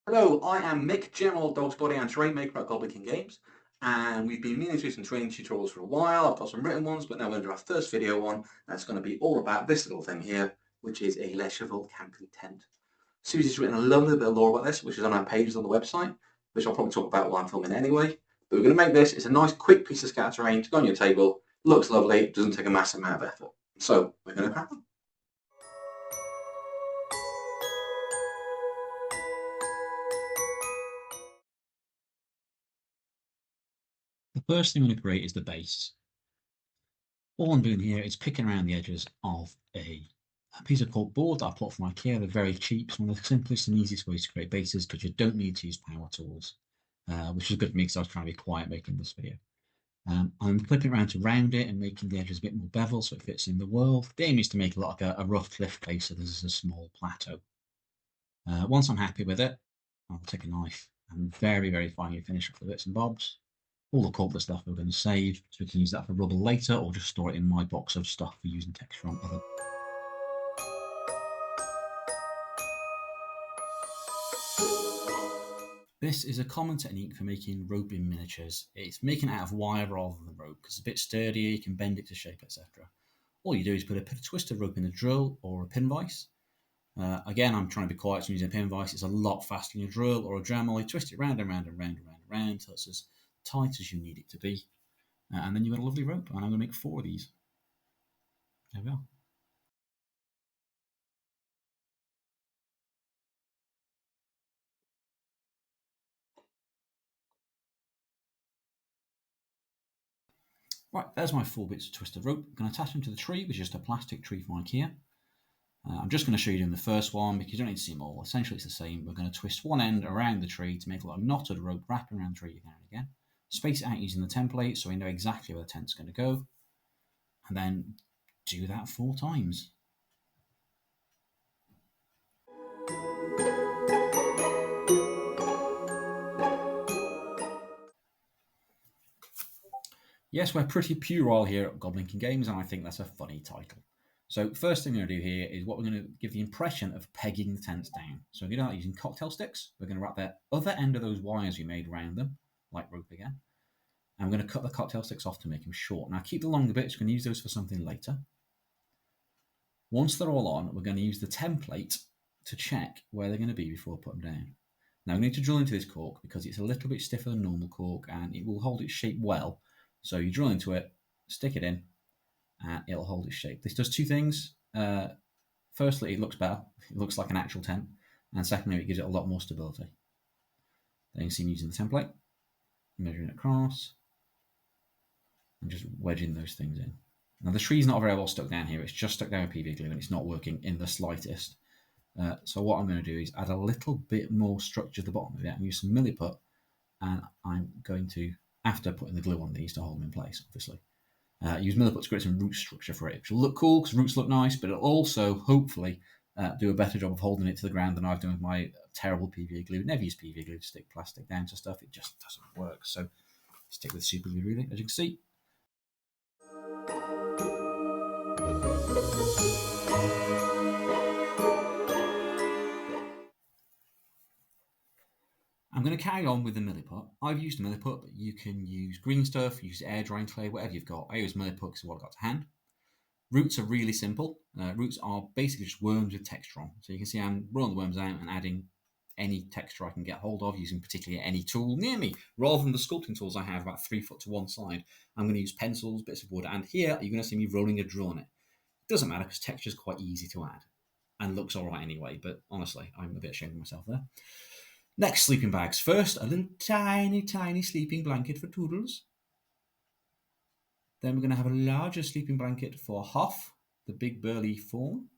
Hello, I am Mick, General Dog's Body and Terrain Maker at Goblin King Games, and we've been meaning to do some terrain tutorials for a while. I've got some written ones, but now we're going to do our first video one. That's going to be all about this little thing here, which is a Le Cheval camping tent. Susie's written a lovely bit of lore about this, which is on our pages on the website, which I'll probably talk about while I'm filming anyway. But we're going to make this. It's a nice, quick piece of scatter terrain to go on your table. Looks lovely, doesn't take a massive amount of effort. So we're going to crack on. The first thing I'm going to create is the base. All I'm doing here is picking around the edges of a piece of corkboard that I bought from IKEA. They're very cheap. It's one of the simplest and easiest ways to create bases because you don't need to use power tools, which is good for me because I was trying to be quiet making this video. I'm flipping around to round it and making the edges a bit more bevel so it fits in the world. The aim is to make it look like a rough cliff face, so this is a small plateau. Once I'm happy with it, I'll take a knife and very, very finely finish off the bits and bobs. All the corporate stuff we're going to save, so we can use that for rubble later, or just store it in my box of stuff for using texture on other. This is a common technique for making rope in miniatures. It's making it out of wire rather than rope, because it's a bit sturdier, you can bend it to shape, etc. All you do is put a twisted rope in a drill or a pin vise. Again, I'm trying to be quiet, so I'm using a pin vise. It's a lot faster than a drill or a Dremel. You twist it round and round and round and round and round until it's as tight as you need it to be. And then you've got a lovely rope, and I'm going to make 4 of these. There we are. Right, there's my 4 bits of twisted rope. I'm going to attach them to the tree, which is just a plastic tree from IKEA. I'm just going to show you in the first one because you don't need to see them all. Essentially, it's the same. We're going to twist one end around the tree to make a little knotted rope wrapping around the tree again and again. Space it out using the template so we know exactly where the tent's going to go. And then do that 4 times. Yes, we're pretty puerile here at Goblin King Games, and I think that's a funny title. So first thing we're going to do here is what we're going to give the impression of pegging the tents down. So we're going to do that using cocktail sticks. We're going to wrap the other end of those wires we made around them, like rope again. And we're going to cut the cocktail sticks off to make them short. Now keep the longer bits, we're going to use those for something later. Once they're all on, we're going to use the template to check where they're going to be before we put them down. Now we need to drill into this cork because it's a little bit stiffer than normal cork and it will hold its shape well. So you drill into it, stick it in, and it'll hold its shape. This does 2 things. Firstly, it looks better. It looks like an actual tent. And secondly, it gives it a lot more stability. Then you can see me using the template, measuring it across, and just wedging those things in. Now the tree's not very well stuck down here. It's just stuck down with PVA glue and it's not working in the slightest. So what I'm going to do is add a little bit more structure to the bottom of it and use some milliput. And I'm going to, after putting the glue on these to hold them in place, obviously, use milliput to create some root structure for it, which will look cool because roots look nice, but it'll also hopefully do a better job of holding it to the ground than I've done with my terrible PVA glue. Never use PVA glue to stick plastic down to stuff. It just doesn't work. So stick with super glue, really, as you can see. I'm going to carry on with the milliput. I've used milliput, but you can use green stuff, use air drying clay, whatever you've got. I use milliput because of what I've got to hand. Roots are really simple. Roots are basically just worms with texture on. So you can see I'm rolling the worms out and adding any texture I can get hold of using particularly any tool near me. Rather than the sculpting tools I have about 3 foot to one side, I'm going to use pencils, bits of wood, and here you're going to see me rolling a drill on it. It doesn't matter because texture is quite easy to add and looks all right anyway, but honestly, I'm a bit ashamed of myself there. Next, sleeping bags. First, a little tiny, tiny sleeping blanket for Toodles. Then we're going to have a larger sleeping blanket for Huff, the big burly fawn.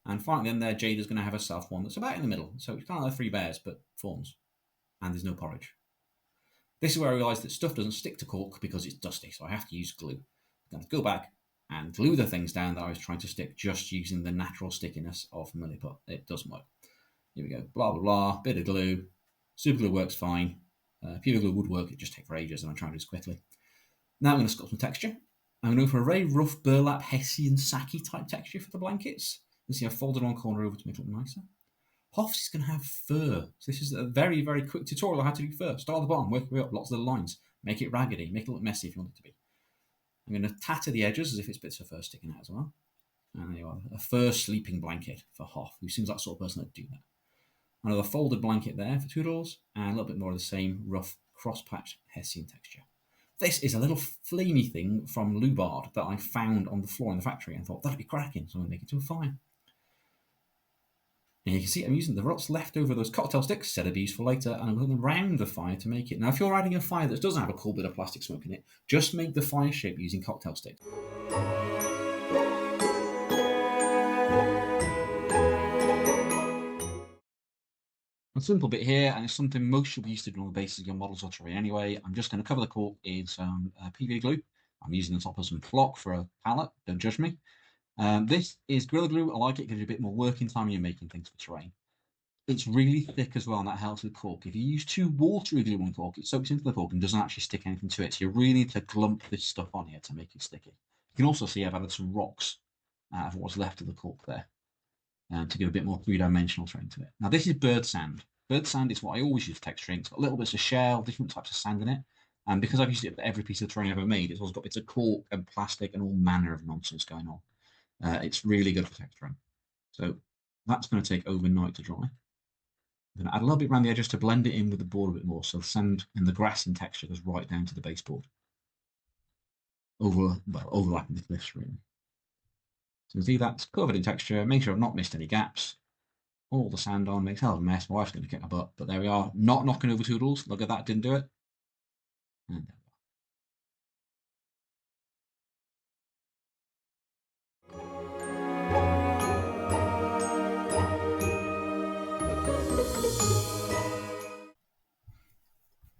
And finally, then there, Jada's going to have herself one that's about in the middle. So it's kind of like 3 bears, but fawns. And there's no porridge. This is where I realised that stuff doesn't stick to cork because it's dusty, so I have to use glue. I'm going to go back and glue the things down that I was trying to stick just using the natural stickiness of milliput. It doesn't work. Here we go. Blah, blah, blah. Bit of glue. Super glue works fine. PVA glue would work. It just takes for ages, and I'm trying to do this quickly. Now I'm going to sculpt some texture. I'm going to go for a very rough burlap, Hessian, Saki type texture for the blankets. You see I've folded one corner over to make it look nicer. Hoff's is going to have fur. So this is a very, very quick tutorial on how to do fur. Start at the bottom, work your way up, lots of little lines. Make it raggedy, make it look messy if you want it to be. I'm going to tatter the edges as if it's bits of fur sticking out as well. And there you are, a fur sleeping blanket for Hoff, who seems like the sort of person that'd do that. Another folded blanket there for Toodles, and a little bit more of the same rough cross-patch Hessian texture. This is a little flamey thing from Lubard that I found on the floor in the factory and thought that'd be cracking, so I'm going to make it to a fire. And you can see I'm using the what's left over those cocktail sticks, set of these for later, and I'm going around the fire to make it. Now, if you're adding a fire that doesn't have a cool bit of plastic smoke in it, just make the fire shape using cocktail sticks. A simple bit here, and it's something most should be used to do on the basis of your models or terrain anyway. I'm just going to cover the cork in some PVA glue. I'm using the top of some flock for a palette, don't judge me. This is Gorilla Glue. I like it, gives you a bit more working time when you're making things for terrain. It's really thick as well, and that helps with cork. If you use too watery glue on cork, it soaks into the cork and doesn't actually stick anything to it. So you really need to glump this stuff on here to make it sticky. You can also see I've added some rocks out of what's left of the cork there to give a bit more three-dimensional terrain to it. Now, this is bird sand. Bird sand is what I always use for texturing. It's got little bits of shell, different types of sand in it. And because I've used it for every piece of terrain I've ever made, it's also got bits of cork and plastic and all manner of nonsense going on. It's really good for texturing. So that's going to take overnight to dry. I'm going to add a little bit around the edges to blend it in with the board a bit more, so the sand and the grass and texture goes right down to the baseboard. Overlapping the cliffs, really. So see that's covered in texture. Make sure I've not missed any gaps. All the sand on, makes a hell of a mess. My wife's going to kick my butt, but there we are. Not knocking over Toodles. Look at that, didn't do it. And there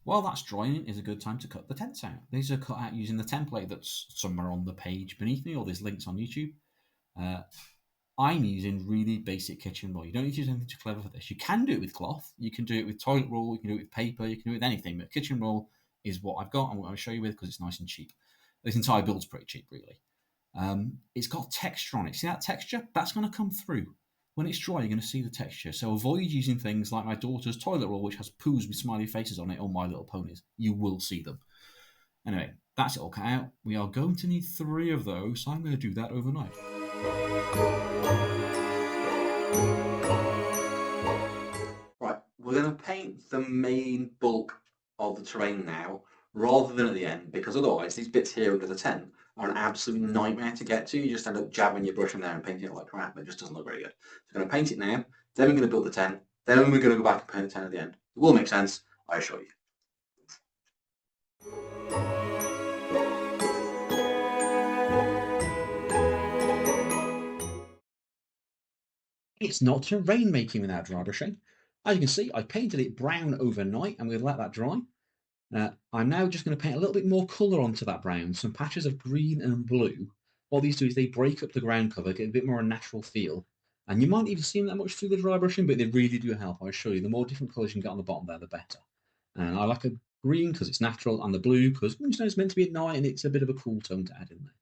While that's drying is a good time to cut the tents out. These are cut out using the template that's somewhere on the page beneath me, or there's links on YouTube. I'm using really basic kitchen roll. You don't need to use anything too clever for this. You can do it with cloth. You can do it with toilet roll. You can do it with paper. You can do it with anything. But kitchen roll is what I've got and what I'll show you with because it's nice and cheap. This entire build's pretty cheap, really. It's got texture on it. See that texture? That's going to come through. When it's dry, you're going to see the texture. So avoid using things like my daughter's toilet roll, which has poos with smiley faces on it, or My Little Ponies. You will see them. Anyway, that's it all cut out. We are going to need 3 of those, so I'm going to do that overnight. Right, we're going to paint the main bulk of the terrain now, rather than at the end, because otherwise these bits here under the tent are an absolute nightmare to get to. You just end up jabbing your brush in there and painting it like crap. It just doesn't look very good. So we're going to paint it now, then we're going to build the tent, then we're going to go back and paint the tent at the end. It will make sense, I assure you. It's not terrain making without dry brushing. As you can see, I painted it brown overnight and we'll let that dry. I'm now just going to paint a little bit more colour onto that brown, some patches of green and blue. What these do is they break up the ground cover, get a bit more a natural feel. And you might even see that much through the dry brushing, but they really do help, I assure you. The more different colours you can get on the bottom there, the better. And I like a green because it's natural, and the blue because Moonstone is meant to be at night and it's a bit of a cool tone to add in there.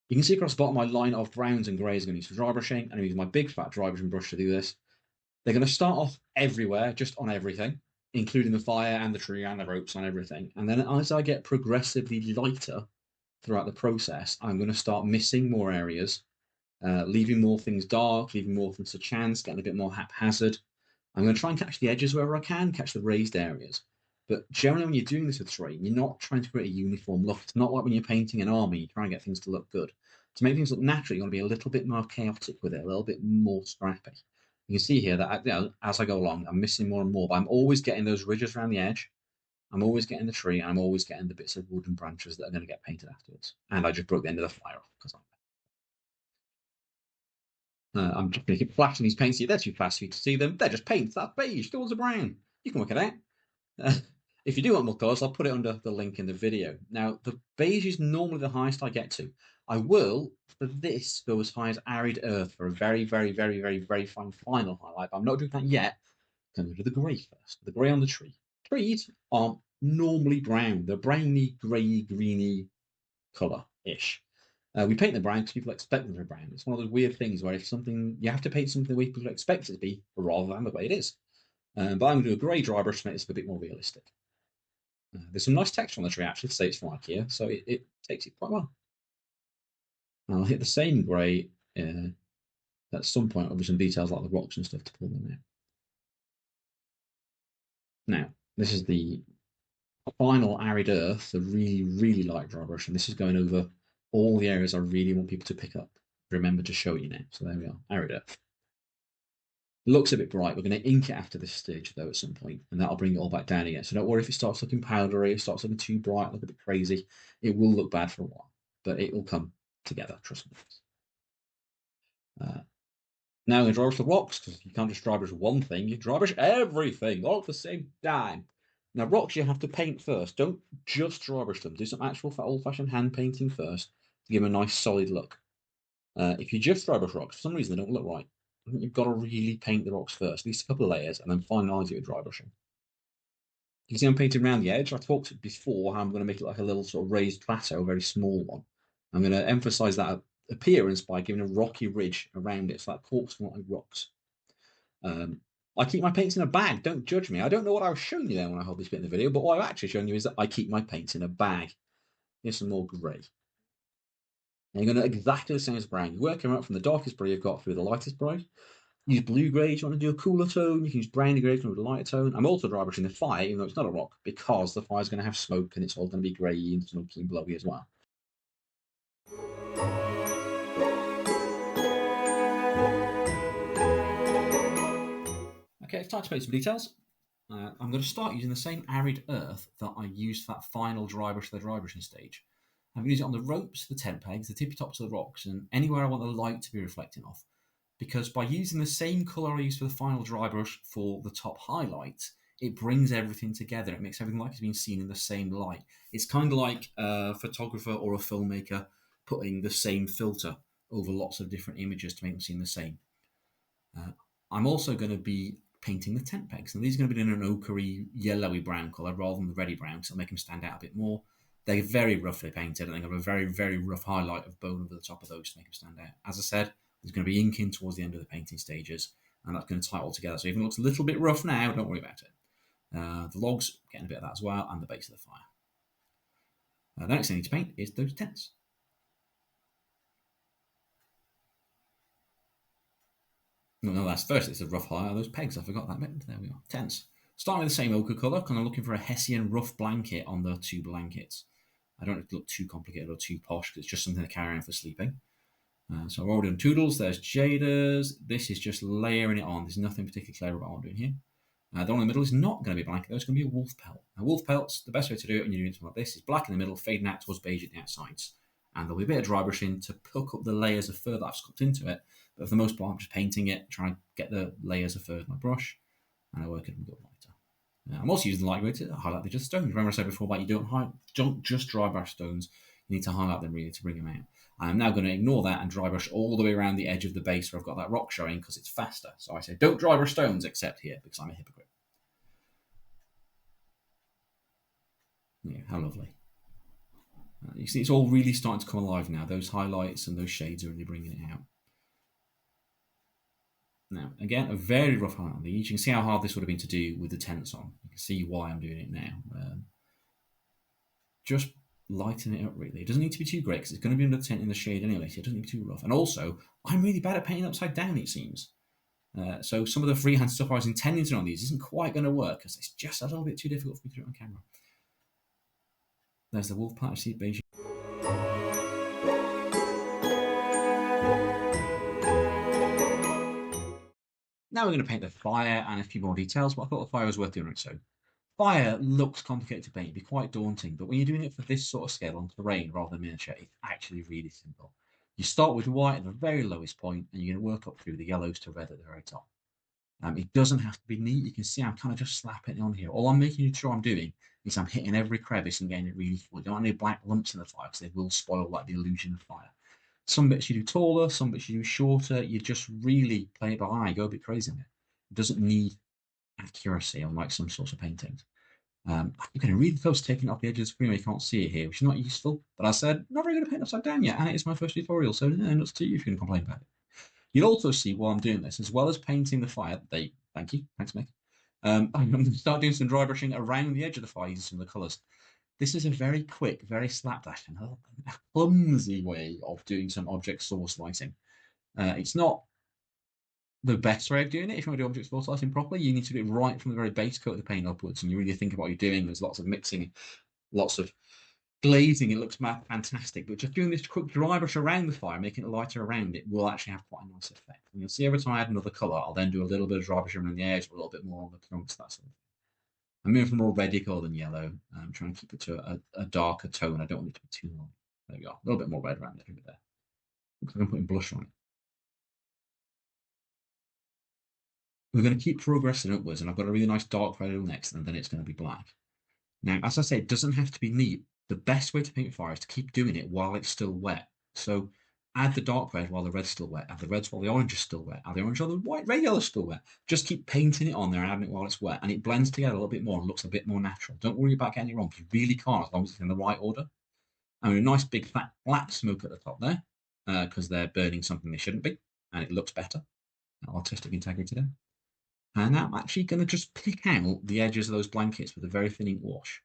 You can see across the bottom my line of browns and greys are going to use for dry brushing, and I'm using my big fat dry brushing brush to do this. They're going to start off everywhere, just on everything, including the fire and the tree and the ropes and everything. And then as I get progressively lighter throughout the process, I'm going to start missing more areas, leaving more things dark, leaving more things to chance, getting a bit more haphazard. I'm going to try and catch the edges wherever I can, catch the raised areas. But generally, when you're doing this with terrain, you're not trying to create a uniform look. It's not like when you're painting an army, you try and get things to look good. To make things look natural, you want to be a little bit more chaotic with it, a little bit more scrappy. You can see here that as I go along, I'm missing more and more, but I'm always getting those ridges around the edge. I'm always getting the tree, and I'm always getting the bits of wood and branches that are going to get painted afterwards. And I just broke the end of the fire off because I'm just going to keep flashing these paints here. They're too fast for you to see them. They're just paints. That's beige. Those are brown. You can work it out. If you do want more colours, I'll put it under the link in the video. Now, the beige is normally the highest I get to. I will, for this, go as high as Arid Earth for a very, very, very, very, very fine final highlight. But I'm not doing that yet. I'm going to do the grey first. The grey on the tree. Trees are normally brown. They're browny, grey, greeny colour-ish. We paint them brown because people expect them to be brown. It's one of those weird things where if something you have to paint something the way people expect it to be, rather than the way it is. But I'm going to do a grey dry brush to make this a bit more realistic. There's some nice texture on the tree actually to say it's from IKEA, so it takes it quite well. And I'll hit the same grey at some point with some details like the rocks and stuff to pull them out. Now, this is the final arid earth, the really, really light dry brush, and this is going over all the areas I really want people to pick up. Remember to show you now. So there we are, arid earth. It looks a bit bright. We're going to ink it after this stage though at some point, and that'll bring it all back down again. So don't worry if it starts looking powdery, it starts looking too bright, look a bit crazy. It will look bad for a while, but it will come together, trust me. Now I'm going to dry brush the rocks, because you can't just dry brush one thing, you dry brush everything all at the same time. Now rocks you have to paint first. Don't just dry brush them. Do some actual old-fashioned hand painting first to give them a nice solid look. If you just dry brush rocks, for some reason they don't look right. I think you've got to really paint the rocks first, at least a couple of layers, and then finalise it with dry brushing. You can see I'm painting around the edge. I talked before how I'm going to make it like a little sort of raised plateau, a very small one. I'm going to emphasise that appearance by giving a rocky ridge around it, so that corkscrew like rocks. I keep my paints in a bag. Don't judge me. I don't know what I was showing you there when I hold this bit in the video, but what I've actually shown you is that I keep my paints in a bag. Here's some more grey. And you're going to exactly the same as brown. You're working out from the darkest grey you've got through the lightest grey. Use blue grey if you want to do a cooler tone. You can use browny grey if you want to do a lighter tone. I'm also dry brushing the fire, even though it's not a rock, because the fire's going to have smoke and it's all going to be grey and smoky and blowy as well. Okay, it's time to paint some details. I'm going to start using the same arid earth that I used for that final dry brush, the dry brushing stage. I'm going to use it on the ropes, the tent pegs, the tippy tops of the rocks, and anywhere I want the light to be reflecting off. Because by using the same colour I used for the final dry brush for the top highlight, it brings everything together. It makes everything like it's been seen in the same light. It's kind of like a photographer or a filmmaker putting the same filter over lots of different images to make them seem the same. I'm also going to be painting the tent pegs. And these are going to be in an ochre yellowy brown colour rather than the reddy brown, so it'll make them stand out a bit more. They're very roughly painted, and they have a very, very rough highlight of bone over the top of those to make them stand out. As I said, there's going to be inking towards the end of the painting stages, and that's going to tie it all together. So even if it looks a little bit rough now, don't worry about it. The logs, getting a bit of that as well, and the base of the fire. The next thing I need to paint is those tents. No, that's first. It's a rough highlight of those pegs. I forgot that bit. There we are. Tents. Starting with the same ochre colour, kind of looking for a Hessian rough blanket on the two blankets. I don't want it to look too complicated or too posh, because it's just something to carry around for sleeping. So I've already done Toodles, there's Jaders. This is just layering it on. There's nothing particularly clever about what I'm doing here. The one in the middle is not going to be a blanket, though. It's going to be a wolf pelt. Now, wolf pelts, the best way to do it when you're doing something like this is black in the middle, fading out towards beige at the outsides. And there'll be a bit of dry brushing to pick up the layers of fur that I've sculpted into it. But for the most part, I'm just painting it, trying to get the layers of fur with my brush, and I work it and go lighter. I'm also using the light grey to highlight the just stones. Remember I said before about you don't just dry brush stones. You need to highlight them really to bring them out. I'm now going to ignore that and dry brush all the way around the edge of the base where I've got that rock showing, because it's faster. So I say don't dry brush stones except here, because I'm a hypocrite. Yeah, how lovely. You see it's all really starting to come alive now. Those highlights and those shades are really bringing it out. Now, again, a very rough highlight on these. You can see how hard this would have been to do with the tents on. You can see why I'm doing it now. Just lighten it up, really. It doesn't need to be too great, because it's going to be under the tent in the shade anyway, so it doesn't need to be too rough. And also, I'm really bad at painting upside down, it seems. So some of the freehand stuff I was intending to do on these isn't quite going to work, because it's just a little bit too difficult for me to do it on camera. There's the wolf part. I see beige. Now we're going to paint the fire and a few more details, but I thought the fire was worth doing it. So fire looks complicated to paint, it'd be quite daunting, but when you're doing it for this sort of scale on terrain rather than miniature, it's actually really simple. You start with white at the very lowest point, and you're going to work up through the yellows to red at the very top. It doesn't have to be neat. You can see I'm kind of just slapping it on here. All I'm making sure I'm doing is I'm hitting every crevice and getting it really full. You don't want any black lumps in the fire, because they will spoil like the illusion of fire. Some bits you do taller, some bits you do shorter. You just really play it by eye, go a bit crazy on it. It doesn't need accuracy, unlike some sorts of paintings. I'm getting really close to taking it off the edge of the screen where you can't see it here, which is not useful. But I said, not very good at painting upside down yet, and it is my first tutorial, so no, nuts to you if you're going to complain about it. You'll also see while I'm doing this, as well as painting the fire, thank you, thanks Mick, I'm going to start doing some dry brushing around the edge of the fire using some of the colours. This is a very quick, very slapdash, and a clumsy way of doing some object source lighting. It's not the best way of doing it. If you want to do object source lighting properly, you need to do it right from the very base coat of the paint upwards, and you really think about what you're doing. There's lots of mixing, lots of glazing. It looks fantastic, but just doing this quick dry brush around the fire, making it lighter around it, will actually have quite a nice effect. And you'll see every time I add another colour, I'll then do a little bit of dry brush around the edge, a little bit more on the trunks, that sort of thing. I'm moving from more reddy colour than yellow. I'm trying to keep it to a darker tone. I don't want it to be too light. There we go. A little bit more red around it there. Looks like I'm putting blush on it. We're going to keep progressing upwards, and I've got a really nice dark red next, and then it's going to be black. Now, as I say, it doesn't have to be neat. The best way to paint fire is to keep doing it while it's still wet. So add the dark red while the red's still wet, add the reds while the orange is still wet, add the orange while the white, red, yellow is still wet. Just keep painting it on there and adding it while it's wet, and it blends together a little bit more and looks a bit more natural. Don't worry about getting it wrong, you really can't as long as it's in the right order. And a nice big fat black smoke at the top there, because they're burning something they shouldn't be, and it looks better. Artistic integrity there. And now I'm actually going to just pick out the edges of those blankets with a very thin ink wash.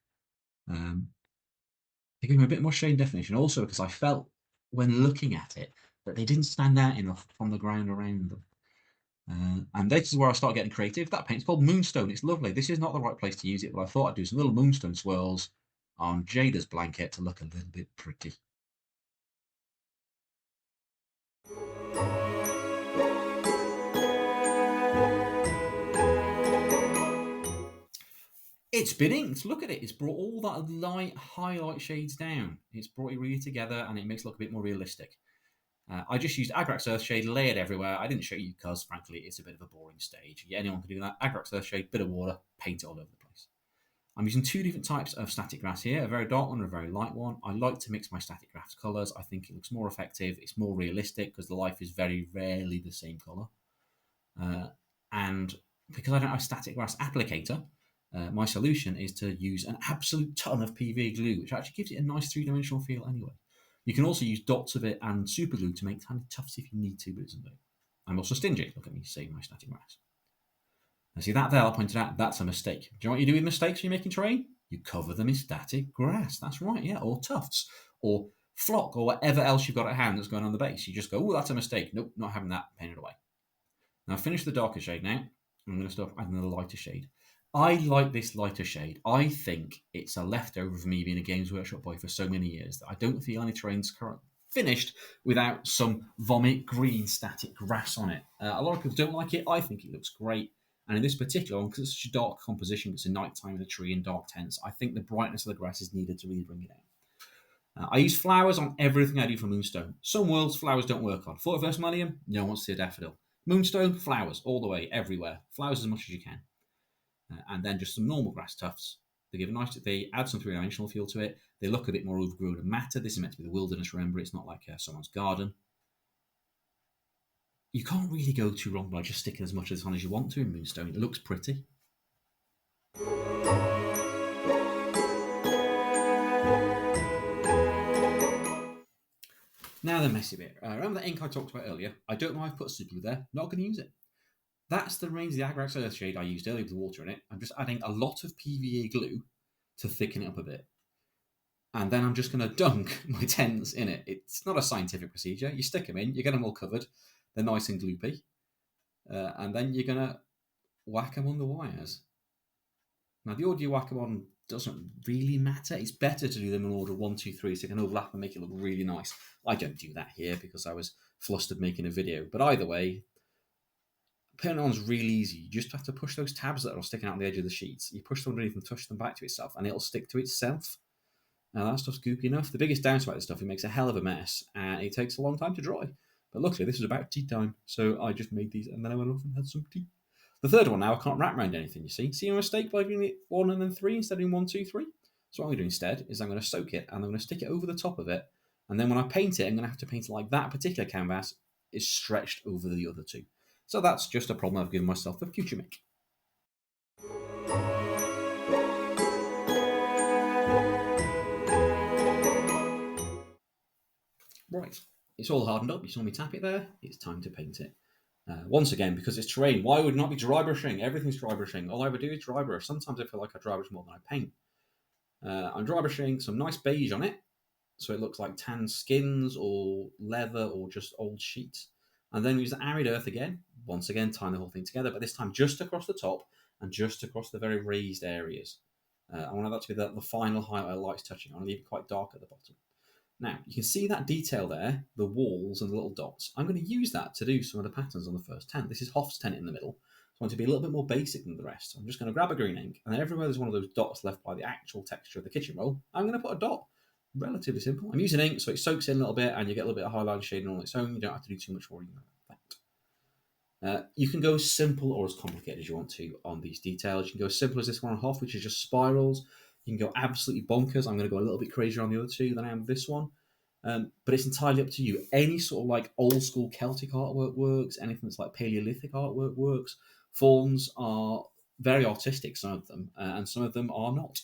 To give them a bit more shade definition, also because I felt when looking at it that they didn't stand out enough from the ground around them. And this is where I start getting creative. That paint's called Moonstone. It's lovely. This is not the right place to use it, but I thought I'd do some little Moonstone swirls on Jada's blanket to look a little bit pretty. It's been inked. Look at it. It's brought all that light highlight shades down. It's brought it really together, and it makes it look a bit more realistic. I just used Agrax Earthshade layered everywhere. I didn't show you because, frankly, it's a bit of a boring stage. Yeah, anyone can do that. Agrax Earthshade, bit of water, paint it all over the place. I'm using two different types of static grass here, a very dark one and a very light one. I like to mix my static grass colours. I think it looks more effective. It's more realistic because the life is very rarely the same colour. And because I don't have a static grass applicator, my solution is to use an absolute ton of PVA glue, which actually gives it a nice three-dimensional feel anyway. You can also use dots of it and super glue to make tiny tufts if you need to, but it doesn't do. I'm also stingy. Look at me saving my static grass. Now see that there I pointed out, that's a mistake. Do you know what you do with mistakes when you're making terrain? You cover them in static grass. That's right, yeah, or tufts, or flock, or whatever else you've got at hand that's going on the base. You just go, oh, that's a mistake. Nope, not having that, paint it away. Now I've finished the darker shade now. I'm going to start adding the lighter shade. I like this lighter shade. I think it's a leftover of me being a Games Workshop boy for so many years that I don't feel any terrain's finished without some vomit green static grass on it. A lot of people don't like it. I think it looks great. And in this particular one, because it's such a dark composition, it's a nighttime with a tree and dark tents, I think the brightness of the grass is needed to really bring it out. I use flowers on everything I do for Moonstone. Some worlds, flowers don't work on. 41st Millennium, no one wants to see a daffodil. Moonstone, flowers, all the way, everywhere. Flowers as much as you can. And then just some normal grass tufts. They add some three-dimensional feel to it. They look a bit more overgrown and matter. This is meant to be the wilderness, remember, it's not like someone's garden. You can't really go too wrong by just sticking as much as on as you want to in Moonstone. It looks pretty. Now the messy bit. Remember the ink I talked about earlier? I don't know if I've put super glue there. Not going to use it. That's the range of the Agrax Earthshade I used earlier with the water in it. I'm just adding a lot of PVA glue to thicken it up a bit. And then I'm just going to dunk my tents in it. It's not a scientific procedure. You stick them in, you get them all covered. They're nice and gloopy. And then you're going to whack them on the wires. Now, the order you whack them on doesn't really matter. It's better to do them in order 1, 2, 3 so you can overlap and make it look really nice. I don't do that here because I was flustered making a video. But either way, putting it on is really easy. You just have to push those tabs that are sticking out on the edge of the sheets. You push them underneath and touch them back to itself, and it'll stick to itself. Now, that stuff's goopy enough. The biggest downside about this stuff, it makes a hell of a mess, and it takes a long time to dry. But luckily, this was about tea time, so I just made these, and then I went off and had some tea. The third one now, I can't wrap around anything, you see. See my mistake by doing it 1 and then 3 instead of doing 1, 2, 3? So what I'm going to do instead is I'm going to soak it, and I'm going to stick it over the top of it, and then when I paint it, I'm going to have to paint it like that particular canvas is stretched over the other two. So that's just a problem I've given myself for future Mick. Right, it's all hardened up. You saw me tap it there. It's time to paint it. Once again, because it's terrain, why would it not be dry brushing? Everything's dry brushing. All I ever do is dry brush. Sometimes I feel like I dry brush more than I paint. I'm dry brushing some nice beige on it, so it looks like tan skins or leather or just old sheets. And then we use the arid earth again, once again tying the whole thing together, but this time just across the top and just across the very raised areas. I want that to be the final highlight light's touching. I want to leave it quite dark at the bottom. Now, you can see that detail there, the walls and the little dots. I'm going to use that to do some of the patterns on the first tent. This is Hoff's tent in the middle. So I want to be a little bit more basic than the rest. I'm just going to grab a green ink, and everywhere there's one of those dots left by the actual texture of the kitchen roll, I'm going to put a dot. Relatively simple. I'm using ink, so it soaks in a little bit, and you get a little bit of highlight shading on its own. You don't have to do too much worrying about that. You can go as simple or as complicated as you want to on these details. You can go as simple as this one on Hoff, which is just spirals. You can go absolutely bonkers. I'm going to go a little bit crazier on the other two than I am with this one. But it's entirely up to you. Any sort of like old school Celtic artwork works. Anything that's like Paleolithic artwork works. Fawns are very artistic, some of them, and some of them are not.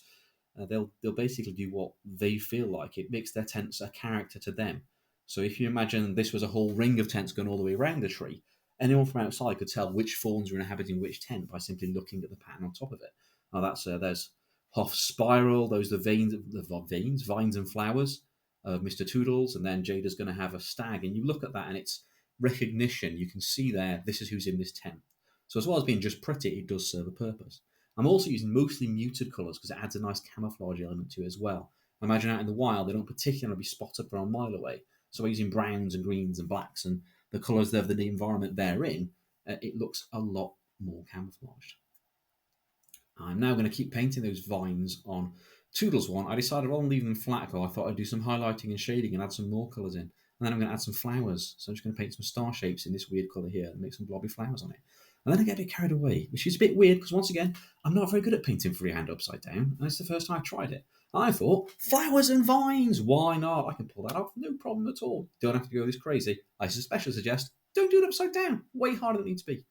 They'll basically do what they feel like. It makes their tents a character to them. So if you imagine this was a whole ring of tents going all the way around the tree, anyone from outside could tell which fawns are inhabiting which tent by simply looking at the pattern on top of it. Now that's there's Hoff's spiral. Those are the vines and flowers of Mr. Toodles, and then Jada's going to have a stag. And you look at that and it's recognition. You can see there, this is who's in this tent. So as well as being just pretty, it does serve a purpose. I'm also using mostly muted colours because it adds a nice camouflage element to it as well. Imagine out in the wild, they don't particularly be spotted from a mile away. So by using browns and greens and blacks and the colours of the environment they're in, it looks a lot more camouflaged. I'm now going to keep painting those vines on Toodles one. I decided rather than leave them flat, I thought I'd do some highlighting and shading and add some more colours in. And then I'm going to add some flowers. So I'm just going to paint some star shapes in this weird colour here and make some blobby flowers on it. And then I get a bit carried away, which is a bit weird because, once again, I'm not very good at painting freehand upside down. And it's the first time I tried it. And I thought, flowers and vines, why not? I can pull that off, no problem at all. Don't have to go this crazy. I especially suggest, don't do it upside down. Way harder than it needs to be.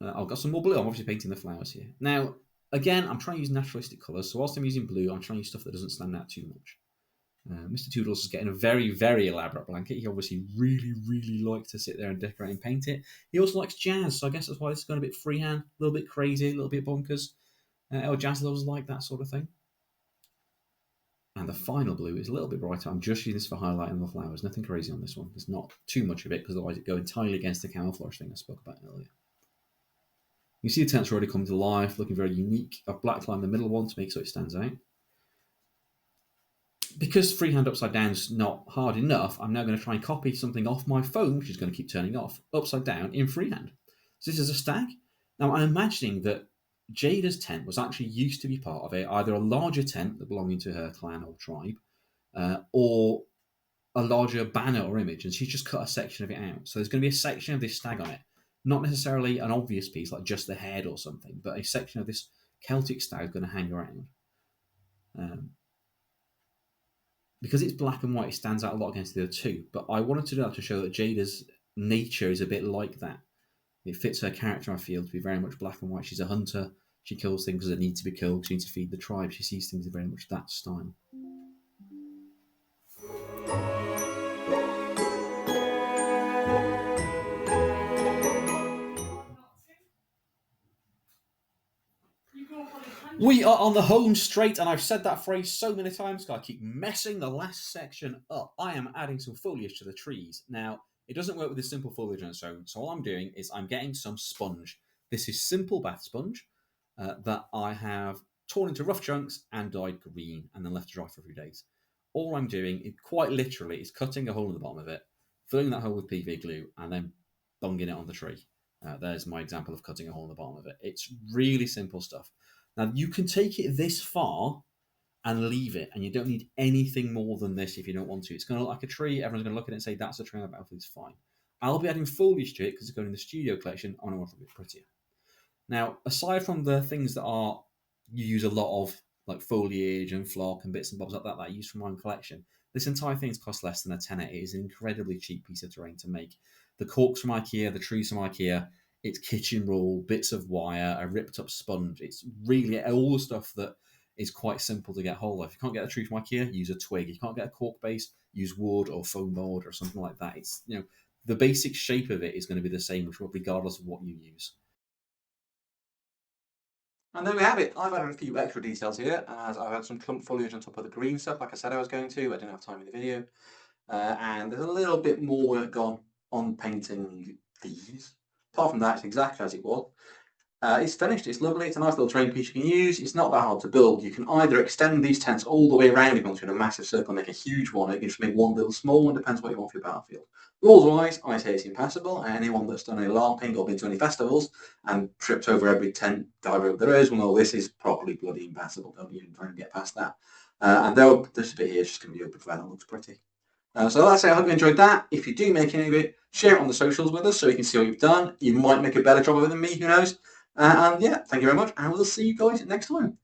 I've got some more blue. I'm obviously painting the flowers here. Now, again, I'm trying to use naturalistic colours. So whilst I'm using blue, I'm trying to use stuff that doesn't stand out too much. Mr. Toodles is getting a very, very elaborate blanket. He obviously really, really likes to sit there and decorate and paint it. He also likes jazz, so I guess that's why this is going a bit freehand, a little bit crazy, a little bit bonkers. Jazz lovers like that sort of thing. And the final blue is a little bit brighter. I'm just using this for highlighting the flowers. Nothing crazy on this one. There's not too much of it because otherwise it'd go entirely against the camouflage thing I spoke about earlier. You see the tents already coming to life, looking very unique. I've blacklined the middle one to make so it stands out. Because freehand upside down is not hard enough, I'm now going to try and copy something off my phone, which is going to keep turning off, upside down in freehand. So this is a stag. Now I'm imagining that Jada's tent was actually used to be part of either a larger tent that belonging to her clan or tribe, or a larger banner or image, and she's just cut a section of it out. So there's going to be a section of this stag on it. Not necessarily an obvious piece like just the head or something, but a section of this Celtic stag going to hang around. Because it's black and white, it stands out a lot against the other two. But I wanted to do that to show that Jada's nature is a bit like that. It fits her character, I feel, to be very much black and white. She's a hunter. She kills things that need to be killed. She needs to feed the tribe. She sees things in very much that style. We are on the home straight, and I've said that phrase so many times because I keep messing the last section up. I am adding some foliage to the trees. Now, it doesn't work with this simple foliage on its own, so all I'm doing is I'm getting some sponge. This is simple bath sponge that I have torn into rough chunks and dyed green and then left to dry for a few days. All I'm doing, quite literally, is cutting a hole in the bottom of it, filling that hole with PV glue, and then bunging it on the tree. There's my example of cutting a hole in the bottom of it. It's really simple stuff. Now, you can take it this far and leave it, and you don't need anything more than this if you don't want to. It's going to look like a tree. Everyone's going to look at it and say, that's a tree on the battlefield, it's fine. I'll be adding foliage to it because it's going in the studio collection. I want it a bit prettier. Now, aside from the things that you use a lot of, like foliage and flock and bits and bobs like that I use from my own collection, this entire thing's cost less than a tenner. It is an incredibly cheap piece of terrain to make. The corks from IKEA, the trees from IKEA, it's kitchen roll, bits of wire, a ripped up sponge. It's really all the stuff that is quite simple to get hold of. If you can't get a tree from IKEA, use a twig. If you can't get a cork base, use wood or foam board or something like that. It's the basic shape of it is going to be the same regardless of what you use. And there we have it. I've added a few extra details here, as I've had some clump foliage on top of the green stuff, like I said I was going to. I didn't have time in the video. And there's a little bit more work gone on painting these. Apart from that, it's exactly as it was. It's finished, it's lovely, it's a nice little terrain piece you can use. It's not that hard to build. You can either extend these tents all the way around if you want to in a massive circle and make a huge one, or you can just make one little small one, depends what you want for your battlefield. Rules-wise, I say it's impassable, and anyone that's done any LARPing or been to any festivals and tripped over every tent diver there is will know this is properly bloody impassable. Don't even try and get past that. And this bit here is just going to be open for that. It looks pretty. So that's it. I hope you enjoyed that. If you do make any of it, share it on the socials with us so we can see what you've done. You might make a better job of it than me, who knows? And yeah, thank you very much, and we'll see you guys next time.